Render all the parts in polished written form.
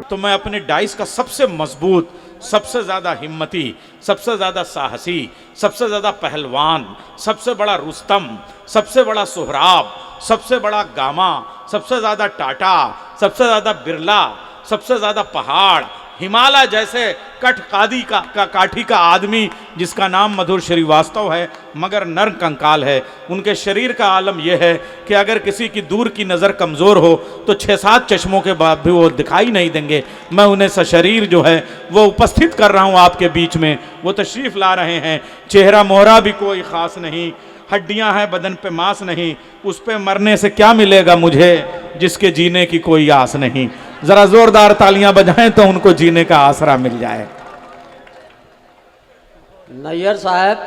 तो मैं अपनी डाइस का सबसे मजबूत, सबसे ज़्यादा हिम्मती, सबसे ज़्यादा साहसी, सबसे ज़्यादा पहलवान, सबसे बड़ा रुस्तम, सबसे बड़ा सोहराब, सबसे बड़ा गामा, सबसे ज़्यादा टाटा, सबसे ज़्यादा बिरला, सबसे ज़्यादा पहाड़, हिमालय जैसे काठी का आदमी जिसका नाम मधुर श्रीवास्तव है मगर नर कंकाल है। उनके शरीर का आलम यह है कि अगर किसी की दूर की नज़र कमज़ोर हो तो 6-7 चश्मों के बाद भी वो दिखाई नहीं देंगे। मैं उन्हें सशरीर जो है वो उपस्थित कर रहा हूँ आपके बीच में। वो तशरीफ़ ला रहे हैं। चेहरा मोहरा भी कोई ख़ास नहीं, हड्डियां हैं बदन पे मांस नहीं, उस पे मरने से क्या मिलेगा मुझे जिसके जीने की कोई आस नहीं। जरा जोरदार तालियां बजाएं तो उनको जीने का आसरा मिल जाए। नैयर साहब,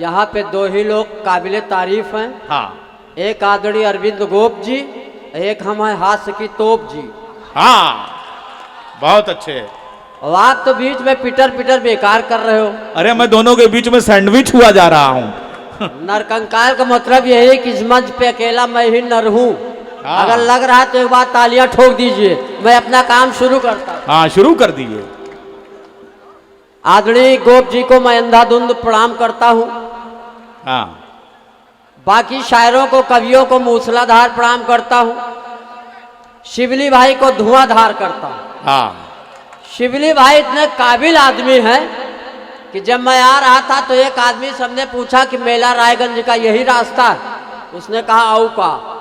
यहाँ पे 2 ही लोग काबिले तारीफ हैं। हाँ, एक आदरणीय अरविंद गोप जी, एक हम हैं हास्य की तोप जी। हाँ, बहुत अच्छे। और आप तो बीच में पिटर बेकार कर रहे हो। अरे मैं दोनों के बीच में सैंडविच हुआ जा रहा हूँ। नरकंकाल का मतलब यही है कि इस मंच पे अकेला मैं ही नर हूँ। हाँ। अगर लग रहा है तो एक बार तालियां ठोक दीजिए, मैं अपना काम शुरू करता हूँ। हाँ, शुरू कर दीजिए। आदरणीय गोप जी को मैं अंधाधुंध प्रणाम करता हूँ। हाँ, बाकी शायरों को, कवियों को मूसलाधार प्रणाम करता हूँ। शिवली भाई को धुआंधार करता हूँ। हाँ, शिवली भाई इतने काबिल आदमी हैं कि जब मैं आ रहा था तो एक आदमी सबने पूछा कि मेला रायगंज का यही रास्ता है। उसने कहा औ का।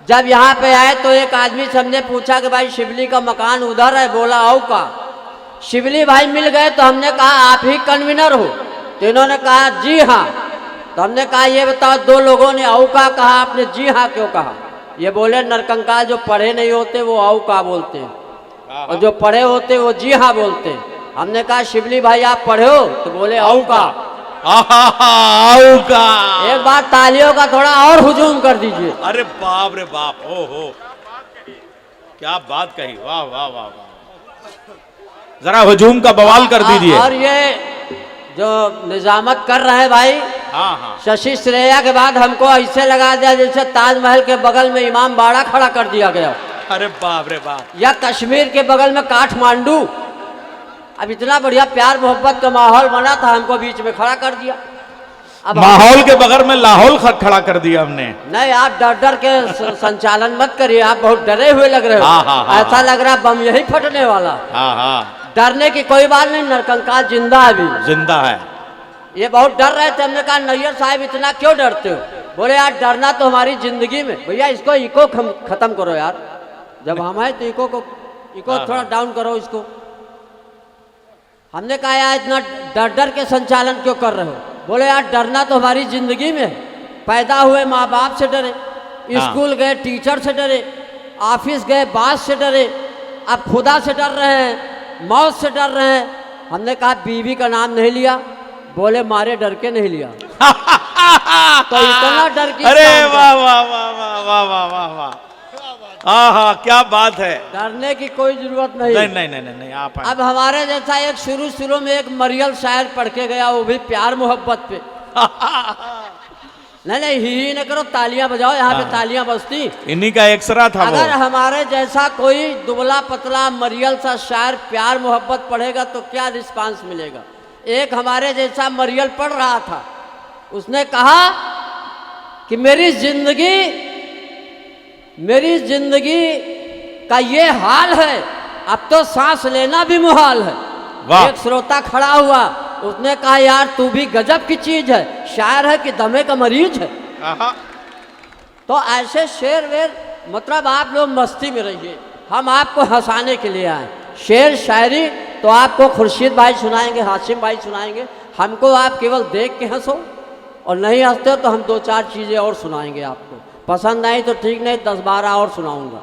जब यहाँ पे आए तो एक आदमी सबने पूछा कि भाई शिवली का मकान उधर है। बोला औ का। शिवली भाई मिल गए तो हमने कहा आप ही कन्वीनर हो? तो इन्होंने कहा जी हाँ। तो हमने कहा ये बताओ, 2 लोगों ने औ का कहा, आपने जी हाँ क्यों कहा? ये बोले नरकंकाल जो पढ़े नहीं होते वो औ का बोलते हैं और जो पढ़े होते वो जी हाँ बोलते हैं। हमने कहा शिवली भाई आप पढ़े हो? तो बोले औ का। आओ का। एक बार तालियों का थोड़ा और हुजूम कर दीजिए। अरे बाप रे बाप, ओ हो, क्या बात कही, वाह वाह वाह वाह। जरा हुजूम का बवाल कर दीजिए। और ये जो निजामत कर रहे हैं भाई, हाँ हाँ, शशि श्रेया के बाद हमको ऐसे लगा दिया जैसे ताजमहल के बगल में इमाम बाड़ा खड़ा कर दिया गया। अरे बाप रे बाप। या कश्मीर के बगल में काठमांडू। अब इतना बढ़िया प्यार मोहब्बत का माहौल बना था, हमको बीच में खड़ा कर दिया। अब माहौल के बगल में लाहौल खड़ा कर दिया हमने। नहीं, आप डर के संचालन मत करिए। आप बहुत डरे हुए लग रहे हो। हाँ, हाँ, हाँ, ऐसा लग रहा बम यही फटने वाला। हाँ हाँ, डरने की कोई बात नहीं, नरकंकाल जिंदा है अभी। जिंदा है। ये बहुत डर रहे थे। हमने कहा नैयर साहब इतना क्यों डरते हो? बोले यार डरना तो हमारी जिंदगी में। भैया इसको इको खत्म करो यार। जब हम आए तो इको थोड़ा डाउन करो इसको। हमने कहा यार इतना डर के संचालन क्यों कर रहे हो? बोले यार डरना तो हमारी जिंदगी में। पैदा हुए माँ बाप से डरे, स्कूल गए टीचर से डरे, ऑफिस गए बॉस से डरे, अब खुदा से डर रहे हैं, मौत से डर रहे हैं। हमने कहा बीवी का नाम नहीं लिया। बोले मारे डर के नहीं लिया। तो इतना डर की। अरे वाह वाह वाह वाह वाह वाह वाह वाह, हाँ हाँ, क्या बात है। डरने की कोई जरूरत नहीं। नहीं नहीं नहीं नहीं, आप अब हमारे जैसा एक शुरू में एक मरियल शायर पढ़ के गया, वो भी प्यार मोहब्बत पे। नहीं ही न करो, तालियां बजाओ। यहाँ पे तालियां बजती। इन्हीं का एक्सरा था। अगर हमारे जैसा कोई दुबला पतला मरियल सा शायर प्यार मोहब्बत पढ़ेगा तो क्या रिस्पांस मिलेगा? एक हमारे जैसा मरियल पढ़ रहा था, उसने कहा कि मेरी जिंदगी का ये हाल है, अब तो सांस लेना भी मुहाल है। एक श्रोता खड़ा हुआ, उसने कहा यार तू भी गजब की चीज है, शायर है कि दमे का मरीज है। तो ऐसे शेर वेर मतलब आप लोग मस्ती में रहिए, हम आपको हंसाने के लिए आए। शेर शायरी तो आपको खुर्शीद भाई सुनाएंगे, हाशिम भाई सुनाएंगे। हमको आप केवल देख के हंसो, और नहीं हंसते हो तो हम 2-4 चीज़ें और सुनाएंगे आपको। पसंद आई तो ठीक, नहीं 10-12 और सुनाऊंगा।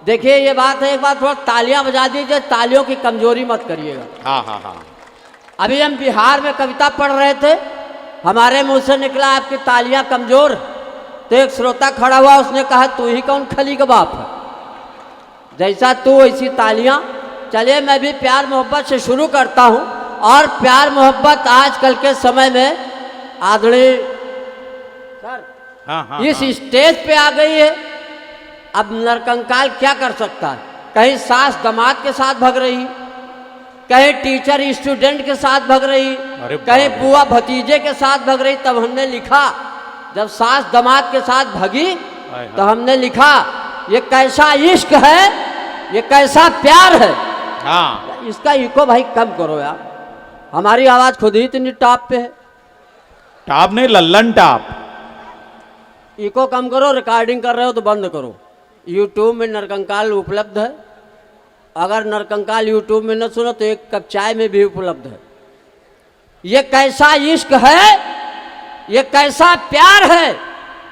देखिए ये बात है, एक बार थोड़ा तालियां बजा दीजिए, तालियों की कमजोरी मत करिएगा। हाँ हाँ हाँ। अभी हम बिहार में कविता पढ़ रहे थे, हमारे मुंह से निकला आपकी तालियां कमजोर। तो एक श्रोता खड़ा हुआ, उसने कहा तू ही कौन खली का बाप है, जैसा तू वैसी तालियां। चलिए मैं भी प्यार मोहब्बत से शुरू करता हूं। और प्यार मोहब्बत आजकल के समय में आदरणीय सर इस स्टेज पे आ गई है। अब नरकंकाल क्या कर सकता है? कहीं सास दामाद के साथ भग रही, कहीं टीचर स्टूडेंट के साथ भग रही, अरे कहीं बाप रे। बुआ भतीजे के साथ भग रही। तब हमने लिखा, जब सास दामाद के साथ भगी हाय तो हाय। हमने लिखा ये कैसा इश्क है, ये कैसा प्यार है। हाँ इसका इको भाई कम करो यार, हमारी आवाज खुद ही इतनी टॉप पे है। टाप नहीं, लल्लन टाप। इको कम करो, रिकॉर्डिंग कर रहे हो तो बंद करो। यूट्यूब में नरकंकाल उपलब्ध है, अगर नरकंकाल यूट्यूब में न सुनो तो एक कप चाय में भी उपलब्ध है। ये कैसा इश्क है, ये कैसा प्यार है,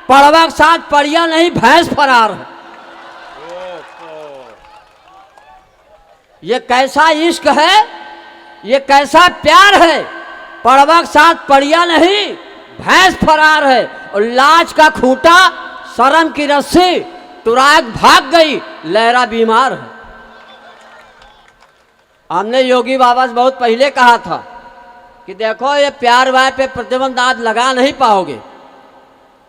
पड़वा के साथ पड़िया नहीं भैंस फरार है। ये कैसा इश्क है, ये कैसा प्यार है, पड़वा के साथ पड़िया नहीं भैंस फरार है। और लाज का खूंटा शर्म की रस्सी तुराग भाग गई, लहरा बीमार है। हमने योगी बाबा से बहुत पहले कहा था कि देखो ये प्यार वाय पे प्रतिबंध आज लगा नहीं पाओगे।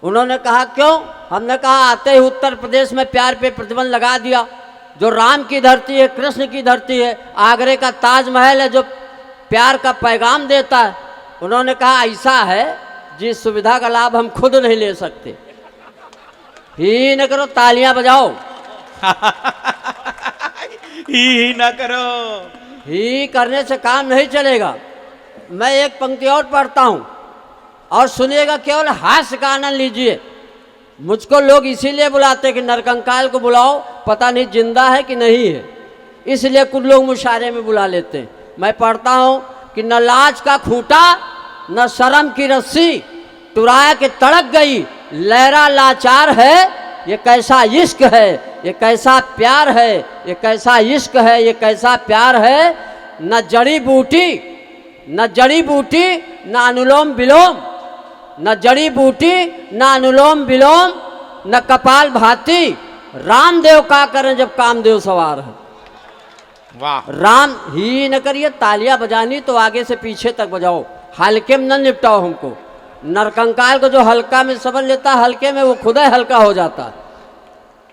उन्होंने कहा क्यों? हमने कहा आते ही उत्तर प्रदेश में प्यार पे प्रतिबंध लगा दिया, जो राम की धरती है, कृष्ण की धरती है, आगरे का ताजमहल है जो प्यार का पैगाम देता है। उन्होंने कहा ऐसा है जिस सुविधा का लाभ हम खुद नहीं ले सकते। ही न करो, तालियां बजाओ। ही ना करो। ही करने से काम नहीं चलेगा। मैं एक पंक्ति और पढ़ता हूं और सुनिएगा, केवल हास्य का आनंद लीजिए। मुझको लोग इसीलिए बुलाते कि नरकंकाल को बुलाओ, पता नहीं जिंदा है कि नहीं है, इसलिए कुछ लोग मुशायरे में बुला लेते हैं। मैं पढ़ता हूं कि न लाज का खूंटा न शर्म की रस्सी टुराया के तड़क गई, लहरा लाचार है। ये कैसा इश्क है, ये कैसा प्यार है, ये कैसा इश्क है, ये कैसा प्यार है। न जड़ी बूटी, न जड़ी बूटी, न अनुलोम विलोम, न जड़ी बूटी, न अनुलोम विलोम, न कपाल भाती। रामदेव का करें जब कामदेव सवार है। वाह। राम ही न करिए, तालियां बजानी तो आगे से पीछे तक बजाओ, हल्के में न निपटाओ हमको। नरकंकाल को जो हल्का में समझ लेता है, हल्के में वो खुद ही हल्का हो जाता है।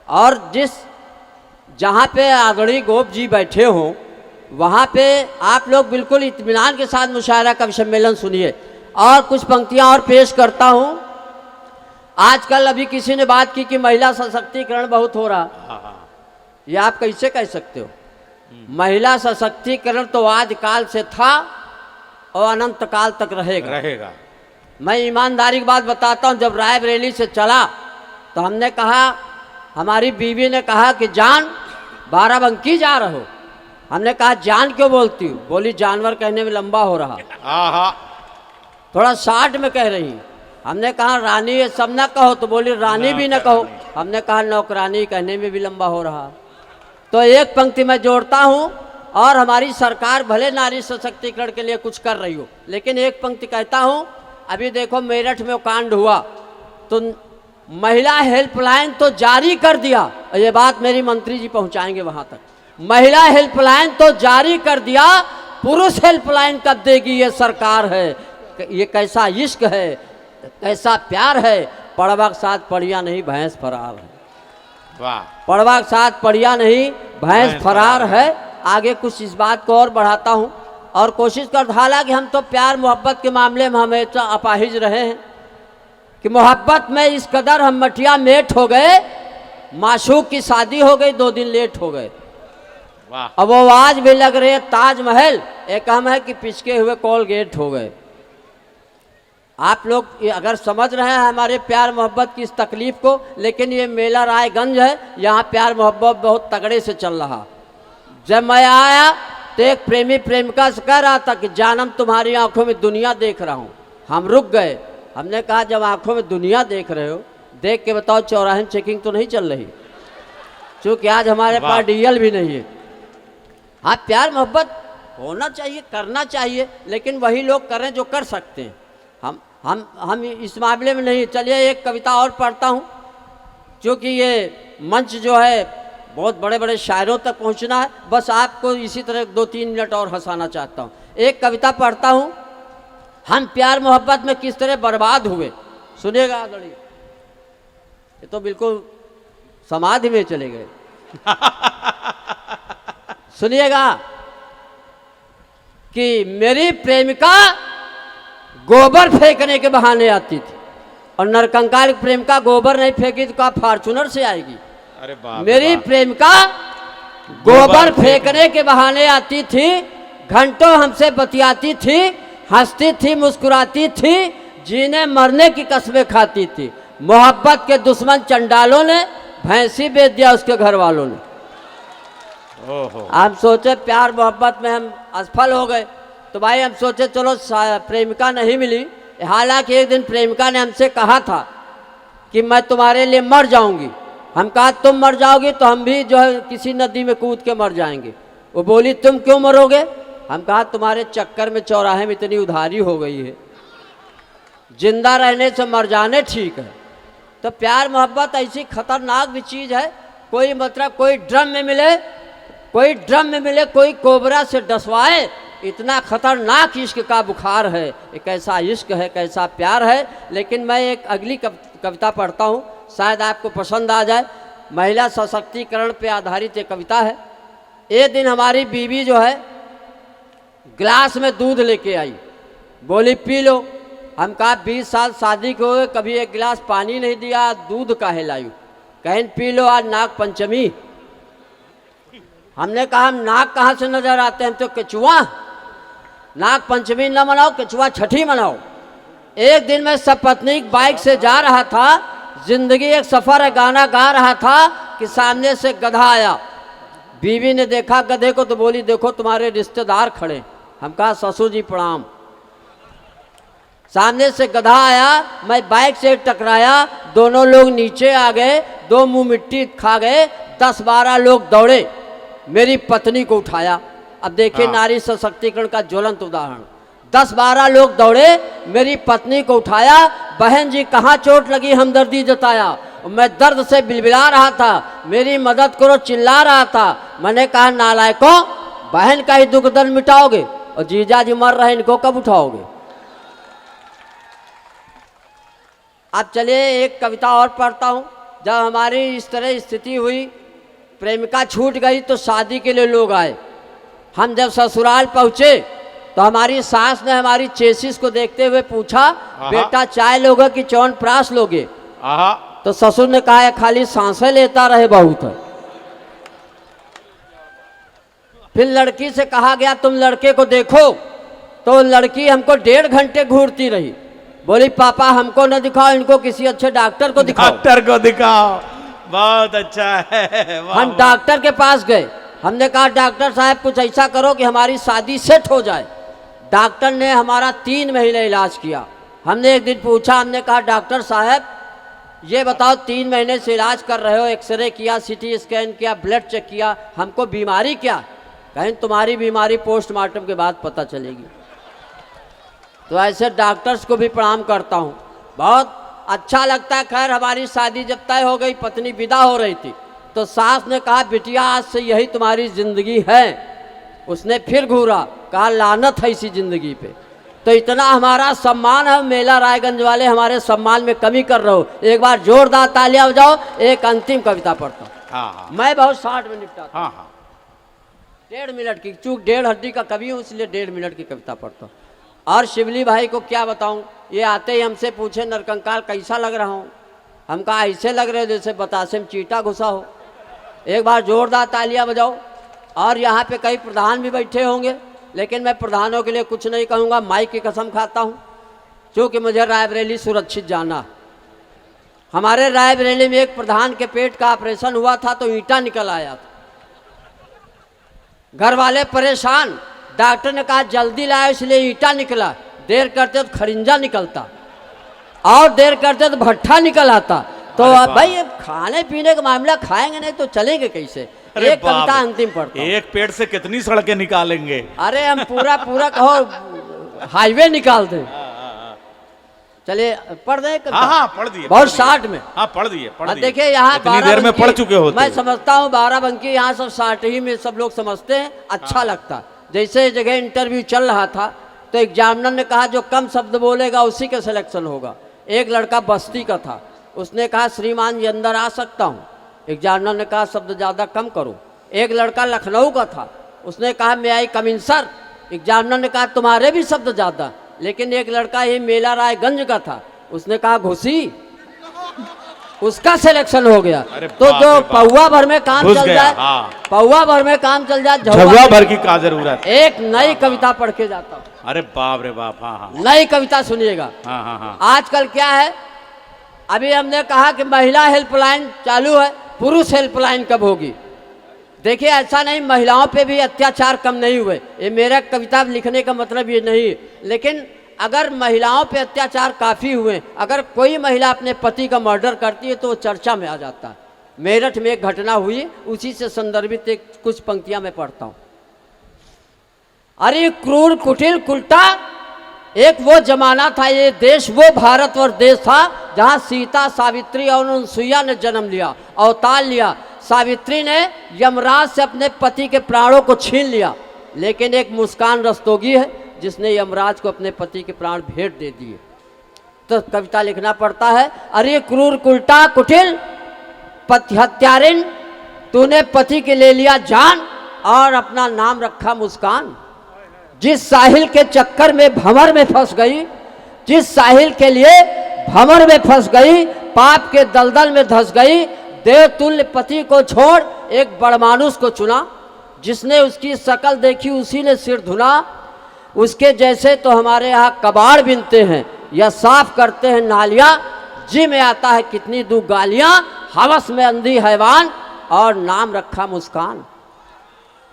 और जिस जहाँ पे आदरणीय गोप जी बैठे हों वहाँ पे आप लोग बिल्कुल इत्मीनान के साथ मुशायरा कवि सम्मेलन सुनिए। और कुछ पंक्तियाँ और पेश करता हूँ। आजकल अभी किसी ने बात की कि महिला सशक्तिकरण बहुत हो रहा, ये आप कैसे कह सकते हो? महिला सशक्तिकरण तो आज काल से था और अनंत काल तक रहेगा। मैं ईमानदारी की बात बताता हूँ, जब रायबरेली से चला तो हमने कहा, हमारी बीवी ने कहा कि जान बाराबंकी जा रहे हो। हमने कहा जान क्यों बोलती हूँ? बोली जानवर कहने में लंबा हो रहा, आहा। थोड़ा शार्ट में कह रही। हमने कहा रानी ये सब ना कहो, तो बोली रानी भी ना कहो। हमने कहा नौकरानी कहने में भी लंबा हो रहा। तो एक पंक्ति मैं जोड़ता हूँ, और हमारी सरकार भले नारी सशक्तिकरण के लिए कुछ कर रही हो, लेकिन एक पंक्ति कहता हूँ। अभी देखो मेरठ में वो कांड हुआ तो महिला हेल्पलाइन तो जारी कर दिया, और ये बात मेरी मंत्री जी पहुंचाएंगे वहां तक। महिला हेल्पलाइन तो जारी कर दिया, पुरुष हेल्पलाइन कब देगी ये सरकार है। ये कैसा इश्क है, कैसा प्यार है, पड़वा के साथ पड़िया नहीं भैंस फरार है। वाह। पड़वा के साथ पड़िया नहीं भैंस फरार है। आगे कुछ इस बात को और बढ़ाता हूँ और कोशिश करता। हालांकि हम तो प्यार मोहब्बत के मामले में हमेशा अपाहिज रहे हैं कि मोहब्बत में इस कदर हम मटिया मेट हो गए, माशूक की शादी हो गई 2 दिन लेट हो गए। वाह। अब वो आज भी लग रहे ताजमहल, एक हम है कि पिचके हुए कोलगेट हो गए। आप लोग अगर समझ रहे हैं हमारे प्यार मोहब्बत की इस तकलीफ को, लेकिन ये मेला रायगंज है, यहाँ प्यार मोहब्बत बहुत तगड़े से चल रहा। जब मैं आया तो एक प्रेमी प्रेमिका से कह रहा था कि जानम तुम्हारी आंखों में दुनिया देख रहा हूँ। हम रुक गए। हमने कहा जब आंखों में दुनिया देख रहे हो, देख के बताओ चौराहे में चेकिंग तो नहीं चल रही? क्योंकि आज हमारे पास डीएल भी नहीं है। हाँ, प्यार मोहब्बत होना चाहिए, करना चाहिए, लेकिन वही लोग करें जो कर सकते हैं। हम इस मामले में नहीं। चलिए एक कविता और पढ़ता हूँ, क्योंकि ये मंच जो है बहुत बड़े बड़े शायरों तक पहुँचना है। बस आपको इसी तरह 2-3 मिनट और हंसाना चाहता हूँ। एक कविता पढ़ता हूँ, हम प्यार मोहब्बत में किस तरह बर्बाद हुए। सुनिएगा आदरणीय, ये तो बिल्कुल समाधि में चले गए। सुनिएगा कि मेरी प्रेमिका गोबर फेंकने के बहाने आती थी, और नरकंकाल की प्रेमिका गोबर नहीं फेंकी तो कहा फॉर्चूनर से आएगी। अरे बाप मेरी प्रेमिका गोबर फेंकने के बहाने आती थी, घंटों हमसे बतियाती थी, हंसती थी, मुस्कुराती थी, जीने मरने की कस्में खाती थी। मोहब्बत के दुश्मन चंडालों ने भैंसी बेच दिया उसके घर वालों ने। ओहो। हम सोचे प्यार मोहब्बत में हम असफल हो गए, तो भाई हम सोचे चलो प्रेमिका नहीं मिली। हालांकि एक दिन प्रेमिका ने हमसे कहा था कि मैं तुम्हारे लिए मर जाऊंगी। हम कहा तुम मर जाओगी तो हम भी जो है किसी नदी में कूद के मर जाएंगे। वो बोली तुम क्यों मरोगे? हम कहा तुम्हारे चक्कर में चौराहे में इतनी उधारी हो गई है, जिंदा रहने से मर जाने ठीक है। तो प्यार मोहब्बत ऐसी खतरनाक भी चीज़ है, कोई मतलब कोई ड्रम में मिले, कोई ड्रम में मिले, कोई कोबरा से डसवाए, इतना खतरनाक इश्क का बुखार है। एक ऐसा इश्क है, कैसा प्यार है। लेकिन मैं एक अगली कविता पढ़ता हूँ, शायद आपको पसंद आ जाए। महिला सशक्तिकरण पे आधारित एक कविता है। एक दिन हमारी बीवी जो है गिलास में दूध लेके आई, बोली पी लो। हम कहा 20 साल शादी के हुए कभी एक गिलास पानी नहीं दिया, दूध काहे लायू? कहें पी लो, आज नाग पंचमी। हमने कहा हम नाग कहाँ से नजर आते हैं, हम तो केचुआ। नाग पंचमी न मनाओ, केचुआ छठी मनाओ। एक दिन मैं सपत्नीक बाइक से जा रहा था, जिंदगी एक सफर है गाना गा रहा था कि सामने से गधा आया। बीवी ने देखा गधे को तो बोली देखो तुम्हारे रिश्तेदार खड़े। हम कहा ससुर जी प्रणाम। सामने से गधा आया, मैं बाइक से टकराया, दोनों लोग नीचे आ गए, दो मुंह मिट्टी खा गए। 10-12 लोग दौड़े, मेरी पत्नी को उठाया। अब देखिए नारी सशक्तिकरण का ज्वलंत उदाहरण। 10-12 लोग दौड़े, मेरी पत्नी को उठाया। बहन जी कहाँ चोट लगी, हमदर्दी जताया। मैं दर्द से बिलबिला रहा था, मेरी मदद करो चिल्ला रहा था। मैंने कहा नालायकों, बहन का ही दुख दर्द मिटाओगे और जीजा जी मर रहे, इनको कब उठाओगे? अब चलिए एक कविता और पढ़ता हूँ। जब हमारी इस तरह स्थिति हुई, प्रेमिका छूट गई, तो शादी के लिए लोग आए। हम जब ससुराल पहुँचे तो हमारी सास ने हमारी चेसिस को देखते हुए पूछा बेटा चाय लोगे कि च्यवनप्राश लोगे? तो ससुर ने कहा खाली सांसें लेता रहे बहुत है। फिर लड़की से कहा गया तुम लड़के को देखो, तो लड़की हमको 1.5 घंटे घूरती रही। बोली पापा हमको न दिखाओ, इनको किसी अच्छे डॉक्टर को दिखाओ। डॉक्टर को दिखाओ, बहुत अच्छा है। हम डॉक्टर के पास गए, हमने कहा डॉक्टर साहब कुछ ऐसा करो कि हमारी शादी सेट हो जाए। डॉक्टर ने हमारा 3 महीने इलाज किया। हमने एक दिन पूछा, हमने कहा डॉक्टर साहब ये बताओ 3 महीने से इलाज कर रहे हो, एक्सरे किया, सीटी स्कैन किया, ब्लड चेक किया, हमको बीमारी क्या? कहें तुम्हारी बीमारी पोस्टमार्टम के बाद पता चलेगी। तो ऐसे डॉक्टर्स को भी प्रणाम करता हूँ, बहुत अच्छा लगता है। खैर हमारी शादी जब तय हो गई, पत्नी विदा हो रही थी, तो सास ने कहा बिटिया आज से यही तुम्हारी जिंदगी है। उसने फिर घूरा, कहा लानत है इसी जिंदगी पे। तो इतना हमारा सम्मान है, मेला रायगंज वाले हमारे सम्मान में कमी कर रहे हो। एक बार जोरदार तालियां बजाओ। एक अंतिम कविता पढ़ता हूँ। मैं बहुत 60 में निपटा। 1.5 मिनट की, चूँकि 1.5 हड्डी का कवि हूँ इसलिए 1.5 मिनट की कविता पढ़ता हूँ। और शिवली भाई को क्या बताऊँ, ये आते ही हमसे पूछे नरकंकाल कैसा लग रहा हूँ? हम कहा ऐसे लग रहे जैसे बतासे में चीटा घुसा हो। एक बार जोरदार तालियां बजाओ। और यहाँ पे कई प्रधान भी बैठे होंगे, लेकिन मैं प्रधानों के लिए कुछ नहीं कहूँगा, माई की कसम खाता हूँ, क्योंकि मुझे रायबरेली सुरक्षित जाना। हमारे रायबरेली में एक प्रधान के पेट का ऑपरेशन हुआ था तो ईंटा निकल आया था। घर वाले परेशान, डॉक्टर ने कहा जल्दी लाए, इसलिए ईंटा निकला। देर करते तो खरिंजा निकलता, और देर करते तो भट्ठा निकल आता। तो अब भाई खाने पीने का मामला, खाएंगे नहीं तो चलेंगे कैसे? एक कविता अंतिम पढ़ता हूं। एक पेड़ से कितनी सड़कें निकालेंगे? अरे हम पूरा कहो हाईवे निकाल दें। चलिए पढ़ दें। हाँ पढ़ दिए, बहुत 60 में। हाँ पढ़ दिए। देखिए यहाँ इतनी देर में पढ़ चुके होते। मैं समझता हूँ 12 यहाँ सब 60 ही में सब लोग समझते हैं, अच्छा लगता। जैसे जगह इंटरव्यू चल रहा था तो एग्जामिनर ने कहा जो कम शब्द बोलेगा उसी का सिलेक्शन होगा। एक लड़का बस्ती का था, उसने कहा श्रीमान जी अंदर आ सकता हूँ? एग्जामिनर ने कहा शब्द ज़्यादा कम करो। एक लड़का लखनऊ का था, उसने कहा मैं आई कम इन सर। एग्जामिनर ने कहा तुम्हारे भी शब्द ज़्यादा। लेकिन एक लड़का ही मेला रायगंज का था, उसने कहा घुसी, उसका सिलेक्शन हो गया। तो जो पौवा भर में काम चल जाए, हाँ। पौवा भर में काम चल जाए, झौवा भर की का जरूरत। एक नई कविता पढ़ के जाता हूँ। अरे बाप रे बाप, हाँ हाँ नई कविता सुनिएगा। हाँ हाँ हाँ। आजकल क्या है, अभी हमने कहा कि महिला हेल्पलाइन चालू है, पुरुष हेल्पलाइन कब होगी? देखिए ऐसा नहीं, महिलाओं पे भी अत्याचार कम नहीं हुए, ये मेरा कविता लिखने का मतलब ये नहीं है। लेकिन अगर महिलाओं पे अत्याचार काफ़ी हुए, अगर कोई महिला अपने पति का मर्डर करती है तो वो चर्चा में आ जाता है। मेरठ में एक घटना हुई, उसी से संदर्भित एक कुछ पंक्तियां मैं पढ़ता हूँ। अरे क्रूर कुटिल कुलटा, एक वो जमाना था, ये देश वो भारतवर्ष देश था जहाँ सीता सावित्री और अनुसुईया ने जन्म लिया, अवतार लिया। सावित्री ने यमराज से अपने पति के प्राणों को छीन लिया, लेकिन एक मुस्कान रस्तोगी है जिसने यमराज को अपने पति के प्राण भेंट दे दिए। तो कविता लिखना पड़ता है, अरे क्रूर कुलटा कुटिल पति हत्यारिन, तूने पति के ले लिया जान और अपना नाम रखा मुस्कान। जिस साहिल के चक्कर में भंवर में फंस गई, जिस साहिल के लिए भंवर में फंस गई, पाप के दलदल में धंस गई, देवतुल्य पति को छोड़ एक बड़मानुस को चुना। जिसने उसकी शकल देखी उसी ने सिर धुना। उसके जैसे तो हमारे यहाँ कबाड़ बिनते हैं या साफ करते हैं नालियाँ। जी में आता है कितनी दू गालियाँ, हवस में अंधी हैवान और नाम रखा मुस्कान।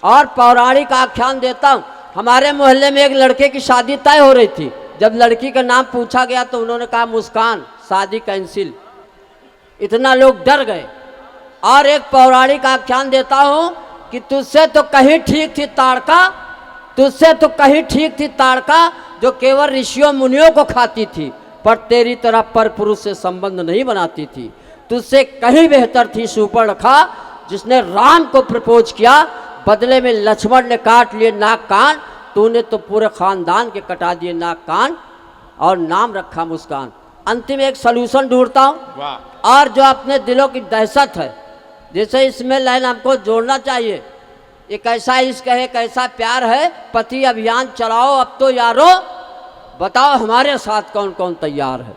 और पौराणिक आख्यान देता हूँ, हमारे मोहल्ले में एक लड़के की शादी तय हो रही थी। जब लड़की का नाम पूछा गया तो उन्होंने कहा मुस्कान, शादी कैंसिल। इतना लोग डर गए। और एक पौराणिक आख्यान देता हूँ कि तुझसे तो कहीं ठीक थी ताड़का, तुझसे तो कहीं ठीक थी ताड़का, जो केवल ऋषियों मुनियों को खाती थी, पर तेरी तरह पर पुरुष से संबंध नहीं बनाती थी। तुझसे कहीं बेहतर थी शूर्पणखा, जिसने राम को प्रपोज किया, बदले में लक्ष्मण ने काट लिए नाक कान। तूने तो पूरे खानदान के कटा दिए नाक कान और नाम रखा मुस्कान। अंतिम एक सलूशन ढूंढता हूँ, और जो अपने दिलों की दहशत है, जैसे इसमें लाइन हमको जोड़ना चाहिए। ये कैसा इश्क है, कैसा प्यार है, पति अभियान चलाओ अब तो यारो, बताओ हमारे साथ कौन कौन तैयार है।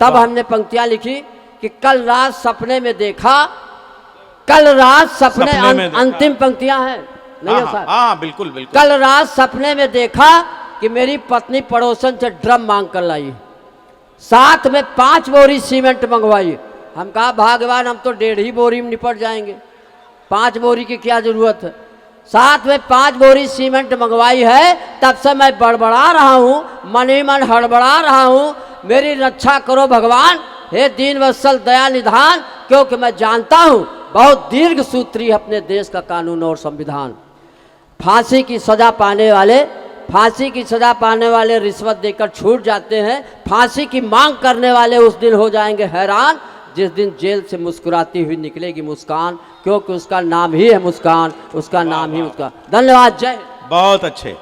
तब हमने पंक्तियां लिखी कि कल रात सपने में देखा, कल रात सपने अंतिम पंक्तियां हैं, नहीं है सर? हाँ बिल्कुल बिल्कुल। कल रात सपने में देखा कि मेरी पत्नी पड़ोसन से ड्रम मांग कर लाई, साथ में 5 बोरी सीमेंट मंगवाई। हम कहा भगवान हम तो 1.5 बोरी में निपट जाएंगे, 5 बोरी की क्या जरूरत है। साथ में 5 बोरी सीमेंट मंगवाई है। तब से मैं बड़बड़ा रहा हूँ, मन ही मन हड़बड़ा रहा हूँ, मेरी रक्षा करो भगवान, हे दीन वत्सल दया निधान, क्योंकि मैं जानता हूँ बहुत दीर्घ सूत्री अपने देश का कानून और संविधान। फांसी की सजा पाने वाले रिश्वत देकर छूट जाते हैं। फांसी की मांग करने वाले उस दिन हो जाएंगे हैरान, जिस दिन जेल से मुस्कुराती हुई निकलेगी मुस्कान, क्योंकि उसका नाम ही है मुस्कान, उसका नाम ही मुस्कान। धन्यवाद, जय। बहुत अच्छे।